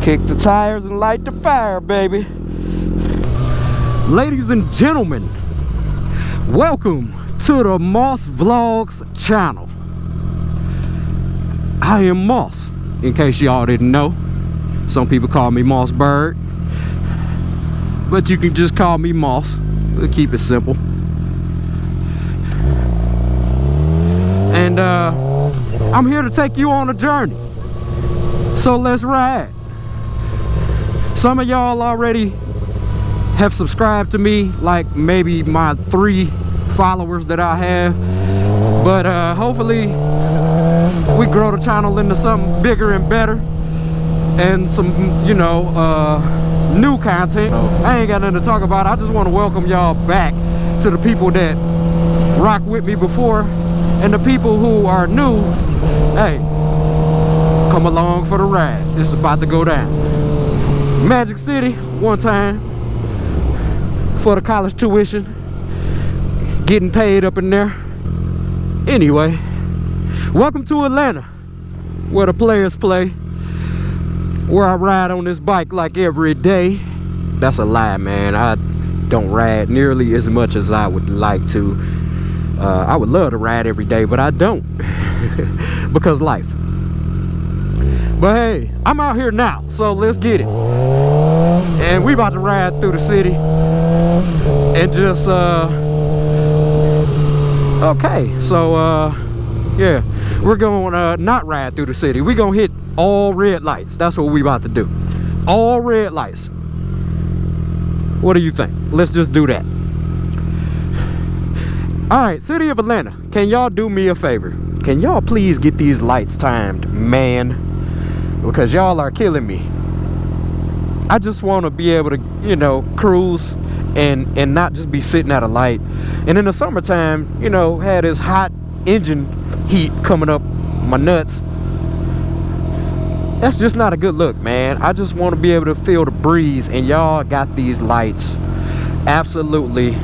Kick the tires and light the fire, baby. Ladies and gentlemen, welcome to the MossVlogs channel. I am Moss, in case y'all didn't know. Some people call me Moss Bird, but you can just call me Moss. We'll keep it simple. And I'm here to take you on a journey. So let's ride. Some of y'all already have subscribed to me, like maybe my 3 followers that I have. But hopefully we grow the channel into something bigger and better. And some, you know, new content. I ain't got nothing to talk about. I just want to welcome y'all back to the people that rock with me before. And the people who are new, hey, come along for the ride. It's about to go down. Magic City, one time, for the college tuition. Getting paid up in there. Anyway, welcome to Atlanta, where the players play. Where I ride on this bike like every day. That's a lie, man. I don't ride nearly as much as I would like to. I would love to ride every day, but I don't. Because life. But hey, I'm out here now, so let's get it. And we about to ride through the city. And just, okay, so, yeah. We're gonna not ride through the city. We're gonna hit all red lights. That's what we about to do. All red lights. What do you think? Let's just do that. All right, City of Atlanta, can y'all do me a favor? Can y'all please get these lights timed, man? Because y'all are killing me. I just want to be able to, you know, cruise and not just be sitting at a light. And in the summertime, you know, had this hot engine heat coming up my nuts. That's just not a good look, man. I just want to be able to feel the breeze, and y'all got these lights absolutely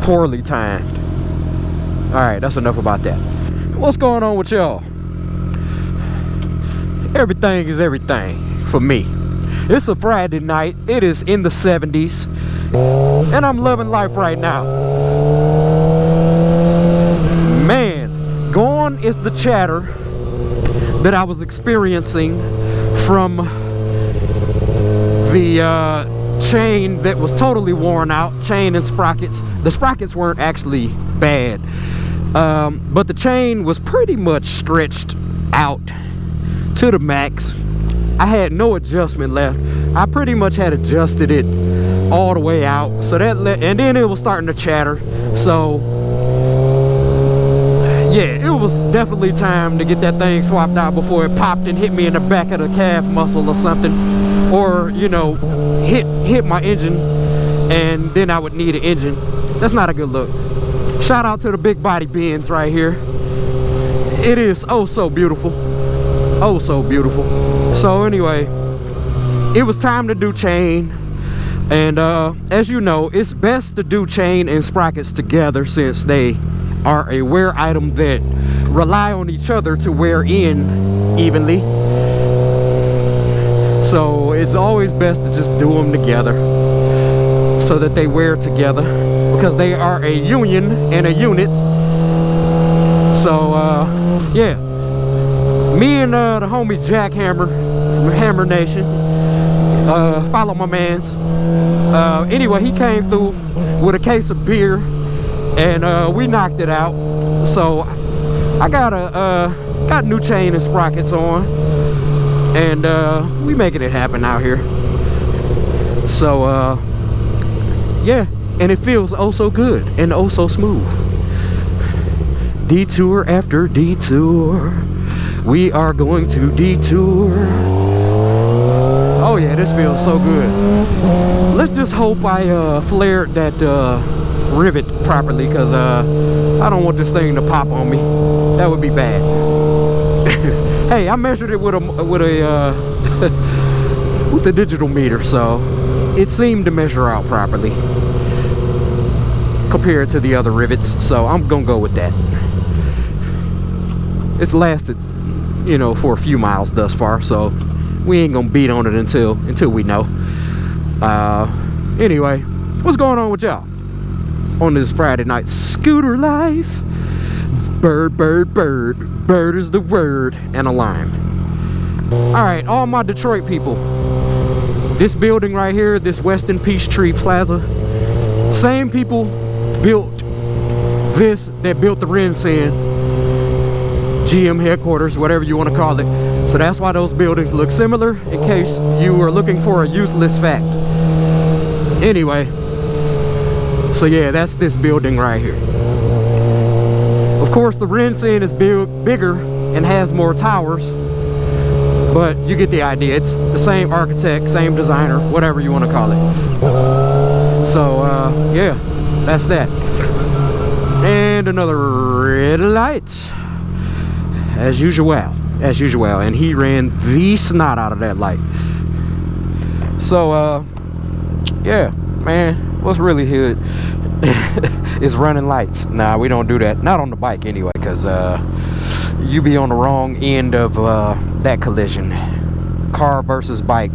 poorly timed. All right, that's enough about that. What's going on with y'all? Everything is everything for me. It's a Friday night. It is in the 70s, and I'm loving life right now. Man, gone is the chatter that I was experiencing from the chain that was totally worn out, chain and sprockets. The sprockets weren't actually bad, but the chain was pretty much stretched out to the max. I had no adjustment left. I pretty much had adjusted it all the way out, so that and then it was starting to chatter. So yeah, it was definitely time to get that thing swapped out before it popped and hit me in the back of the calf muscle or something, or you know, hit my engine, and then I would need an engine. That's not a good look. Shout out to the big body Benz right here. It is oh so beautiful. Oh so beautiful. So anyway, it was time to do chain, and as you know, it's best to do chain and sprockets together, since they are a wear item that rely on each other to wear in evenly. So it's always best to just do them together so that they wear together, because they are a union and a unit. So yeah, me and the homie Jack Hammer from Hammer Nation, follow my mans. Anyway, he came through with a case of beer, and we knocked it out. So I got new chain and sprockets on, and we making it happen out here. So yeah, and it feels oh so good and oh so smooth. Detour after detour, we are going to detour. Oh yeah, this feels so good. Let's just hope I flared that rivet properly, because I don't want this thing to pop on me. That would be bad. Hey, I measured it with a with a digital meter, so it seemed to measure out properly compared to the other rivets, so I'm gonna go with that. It's lasted, you know, for a few miles thus far, so we ain't gonna beat on it until we know. Anyway, what's going on with y'all on this Friday night scooter life? Bird, bird, bird, bird is the word, and a line. All right, all my Detroit people, this building right here, this Weston Peachtree Plaza, same people built this that built the RenCen GM headquarters, whatever you want to call it. So that's why those buildings look similar, in case you were looking for a useless fact. Anyway, so yeah, that's this building right here. Of course, the RenCen is bigger and has more towers, but you get the idea. It's the same architect, same designer, whatever you want to call it. So yeah, that's that. And another red light, as usual, and he ran the snot out of that light. So yeah, man, what's really good is running lights. Nah, we don't do that, not on the bike anyway, because you be on the wrong end of that collision. Car versus bike,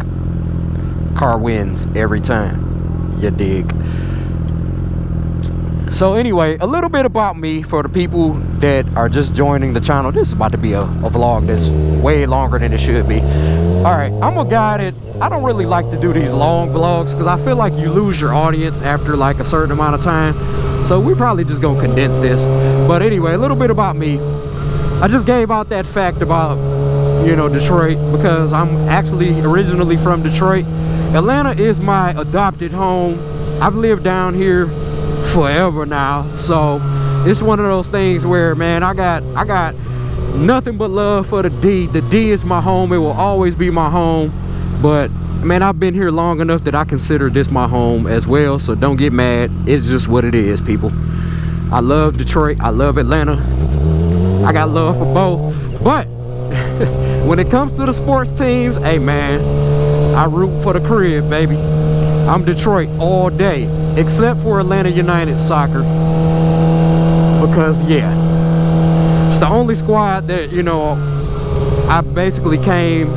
car wins every time, you dig. So anyway, a little bit about me for the people that are just joining the channel. This is about to be a vlog that's way longer than it should be. All right, I'm a guy that I don't really like to do these long vlogs because I feel like you lose your audience after like a certain amount of time. So we're probably just gonna condense this. But anyway, a little bit about me. I just gave out that fact about, you know, Detroit, because I'm actually originally from Detroit. Atlanta is my adopted home. I've lived down here forever now, so it's one of those things where, man, I got nothing but love for the D. The D is my home. It will always be my home. But man, I've been here long enough that I consider this my home as well, so don't get mad. It's just what it is, people. I love Detroit, I love Atlanta, I got love for both. But when it comes to the sports teams, hey man, I root for the crib, baby. I'm Detroit all day, except for Atlanta United soccer, because yeah, it's the only squad that, you know, I basically came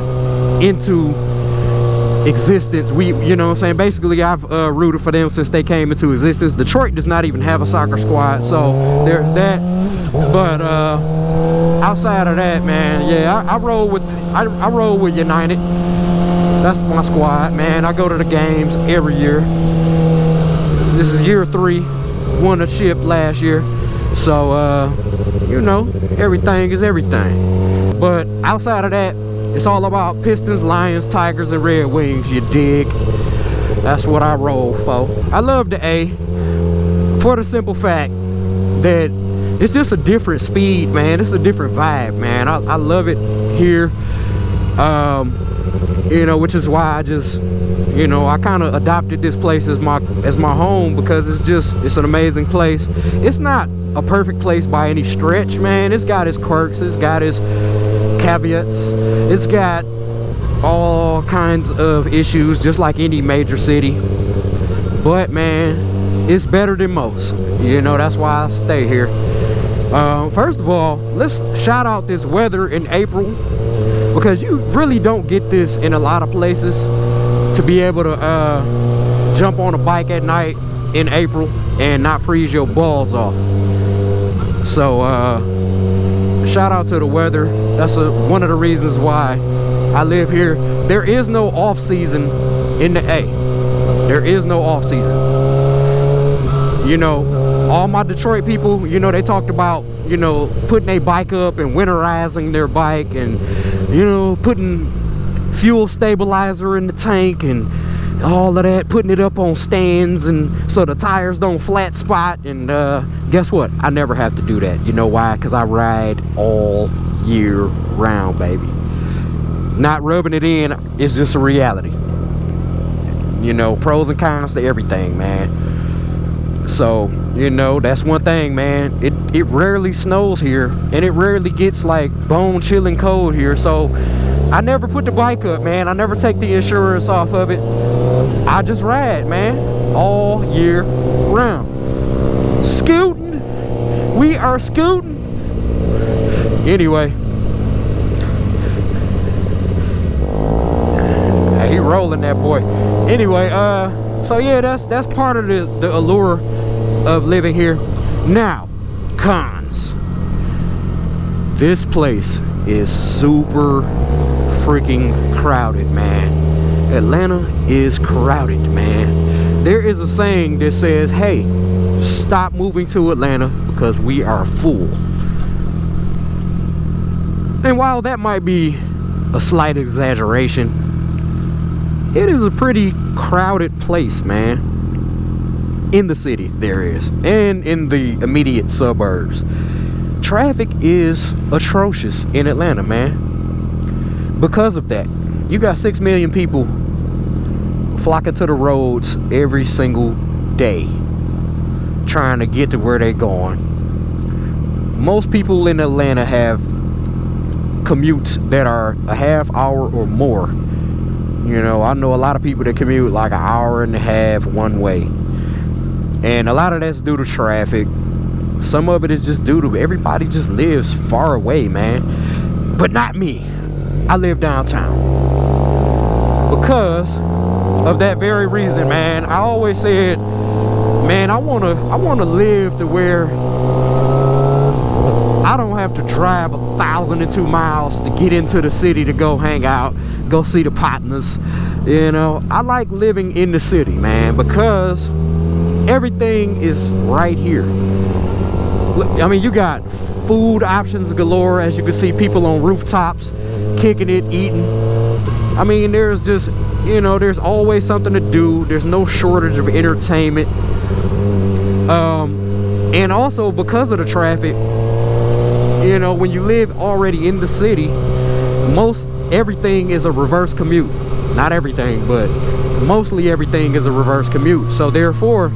into existence. You know what I'm saying, basically I've rooted for them since they came into existence. Detroit does not even have a soccer squad, so there's that. But outside of that, man, yeah, I roll with United. That's my squad, man. I go to the games every year. This is year 3. Won a ship last year, so you know, everything is everything. But outside of that, it's all about Pistons, Lions, Tigers, and Red Wings, you dig? That's what I roll for. I love the A for the simple fact that it's just a different speed, man. It's a different vibe, man. I love it here. You know, which is why I just, you know, I kind of adopted this place as my home, because it's an amazing place. It's not a perfect place by any stretch, man. It's got its quirks, it's got its caveats, it's got all kinds of issues, just like any major city. But man, it's better than most. You know, that's why I stay here. First of all, let's shout out this weather in April, because you really don't get this in a lot of places, to be able to jump on a bike at night in April and not freeze your balls off. So shout out to the weather. That's one of the reasons why I live here. There is no off season in the A. There is no off season. You know, all my Detroit people, you know, they talked about, you know, putting a bike up and winterizing their bike, and, you know, putting fuel stabilizer in the tank and all of that, putting it up on stands and so the tires don't flat spot. And guess what? I never have to do that. You know why? Because I ride all year round, baby. Not rubbing it in is just a reality. You know, pros and cons to everything, man. So, you know, that's one thing, man. It rarely snows here, and it rarely gets like bone chilling cold here. So I never put the bike up, man. I never take the insurance off of it. I just ride, man, all year round. Scooting. We are scooting. Anyway. rolling, that boy. Anyway, so yeah, that's part of the allure of living here. Now, cons. This place is super freaking crowded, man. Atlanta is crowded, man. There is a saying that says, hey, stop moving to Atlanta because we are full. And while that might be a slight exaggeration, it is a pretty crowded place, man. In the city, there is, and in the immediate suburbs. Traffic is atrocious in Atlanta, man. Because of that, you got 6 million people flocking to the roads every single day, trying to get to where they're going. Most people in Atlanta have commutes that are a half hour or more. You know, I know a lot of people that commute like an hour and a half one way, and a lot of that's due to traffic. Some of it is just due to everybody just lives far away, man. But not me. I live downtown. Because of that very reason, man. I always said, man, I wanna live to where I don't have to drive 1,002 miles to get into the city to go hang out, go see the partners. You know, I like living in the city, man, because everything is right here. I mean, you got food options galore. As you can see, people on rooftops kicking it, eating. I mean, there's just, you know, there's always something to do. There's no shortage of entertainment. And also because of the traffic, you know, when you live already in the city, most everything is a reverse commute. Not everything, but mostly everything is a reverse commute. So therefore,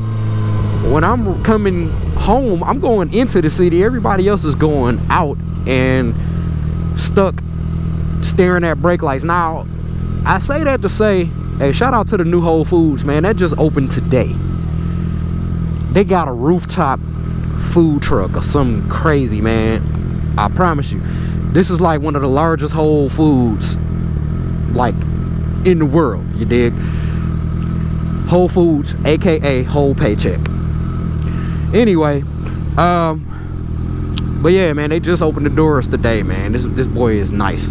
when I'm coming home, I'm going into the city. Everybody else is going out and stuck staring at brake lights. Now, I say that to say, hey, shout out to the new Whole Foods, man. That just opened today. They got a rooftop food truck or something crazy, man. I promise you, this is like one of the largest Whole Foods like in the world, you dig? Whole Foods, aka Whole Paycheck. Anyway, but yeah, man, they just opened the doors today, man. This boy is nice.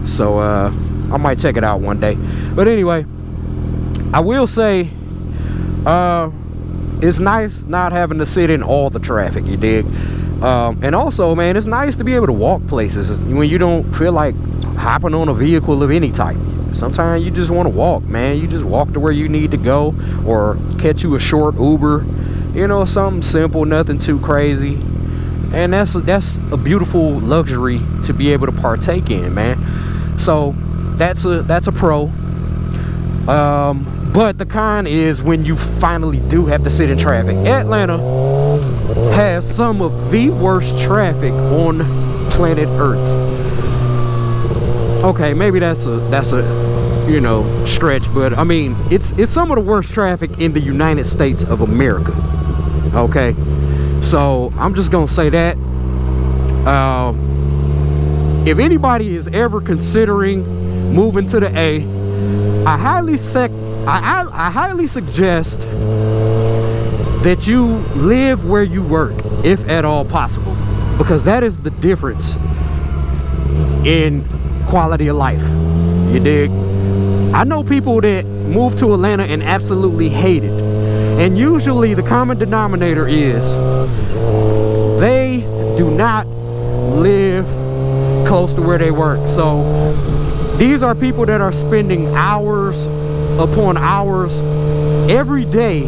So I might check it out one day. But anyway, I will say it's nice not having to sit in all the traffic, you dig? And also, man, it's nice to be able to walk places when you don't feel like hopping on a vehicle of any type. Sometimes you just want to walk, man. You just walk to where you need to go, or catch you a short Uber, you know, something simple, nothing too crazy. And that's a beautiful luxury to be able to partake in, man. So that's a pro. But the con is when you finally do have to sit in traffic. Atlanta has some of the worst traffic on planet Earth. Okay, maybe that's a you know, stretch, but I mean, it's some of the worst traffic in the United States of America. Okay, so I'm just gonna say that if anybody is ever considering moving to the A, I highly suggest that you live where you work, if at all possible, because that is the difference in quality of life, you dig? I know people that move to Atlanta and absolutely hate it, and usually the common denominator is they do not live close to where they work. So these are people that are spending hours upon hours every day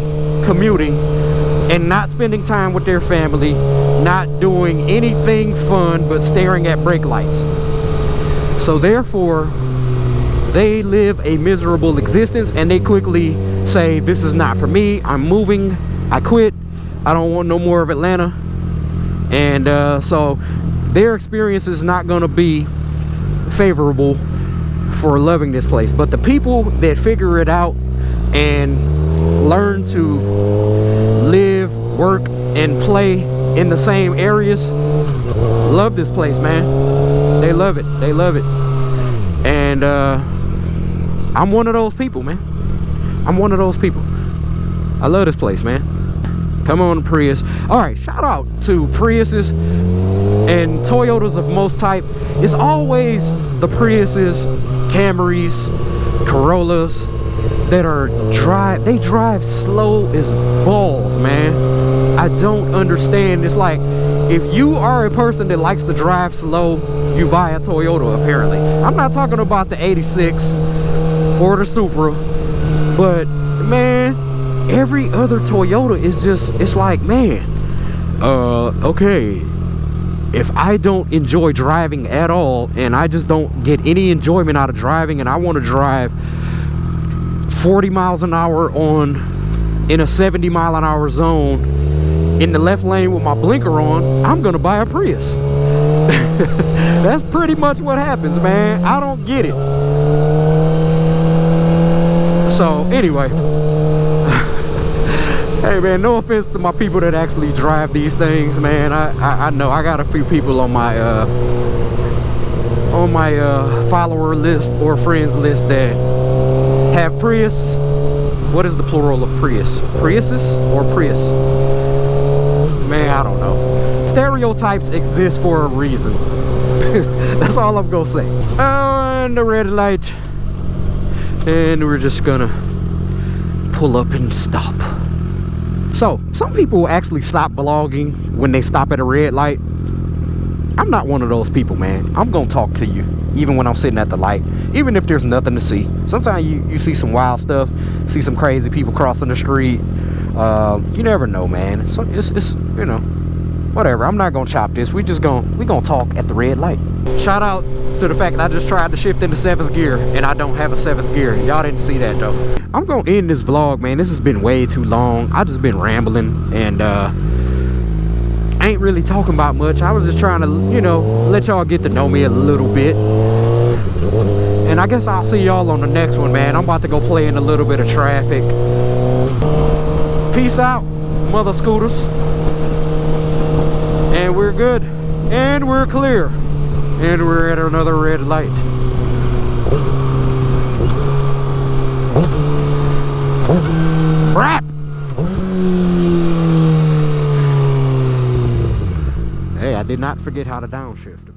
commuting and not spending time with their family, not doing anything fun but staring at brake lights. So therefore, they live a miserable existence, and they quickly say, this is not for me, I'm moving, I quit, I don't want no more of Atlanta. And so their experience is not going to be favorable for loving this place. But the people that figure it out and learn to live, work, and play in the same areas love this place, man. They love it. They love it. And I'm one of those people, man. I'm one of those people. I love this place, man. Come on, Prius. All right, shout out to Priuses and Toyotas of most type. It's always the Priuses, Camrys, Corollas that are they drive slow as balls, man. I don't understand. It's like, if you are a person that likes to drive slow, you buy a Toyota, apparently. I'm not talking about the 86 or the Supra, but man, every other Toyota is just, it's like, man, okay, if I don't enjoy driving at all, and I just don't get any enjoyment out of driving, and I want to drive 40 miles an hour in a 70 mile an hour zone in the left lane with my blinker on, I'm gonna buy a Prius. That's pretty much what happens, man. I don't get it. So anyway, hey man, no offense to my people that actually drive these things, man. I know I got a few people on my follower list or friends list that have Prius. What is the plural of Prius? Priuses or Prius? Man, I don't know. Stereotypes exist for a reason. That's all I'm gonna say. Oh, and the red light. And we're just gonna pull up and stop. So, some people actually stop vlogging when they stop at a red light. I'm not one of those people, man. I'm gonna talk to you even when I'm sitting at the light, even if there's nothing to see. Sometimes you see some wild stuff, see some crazy people crossing the street. You never know, man. So it's you know, whatever. I'm not gonna chop this. we gonna talk at the red light. Shout out to the fact that I just tried to shift into 7th gear and I don't have a 7th gear. Y'all didn't see that though. I'm gonna end this vlog, man. This has been way too long. I just been rambling and I ain't really talking about much. I was just trying to, you know, let y'all get to know me a little bit. And I guess I'll see y'all on the next one, man. I'm about to go play in a little bit of traffic. Peace out, mother scooters. And we're good. And we're clear. And we're at another red light. Crap! Hey, I did not forget how to downshift.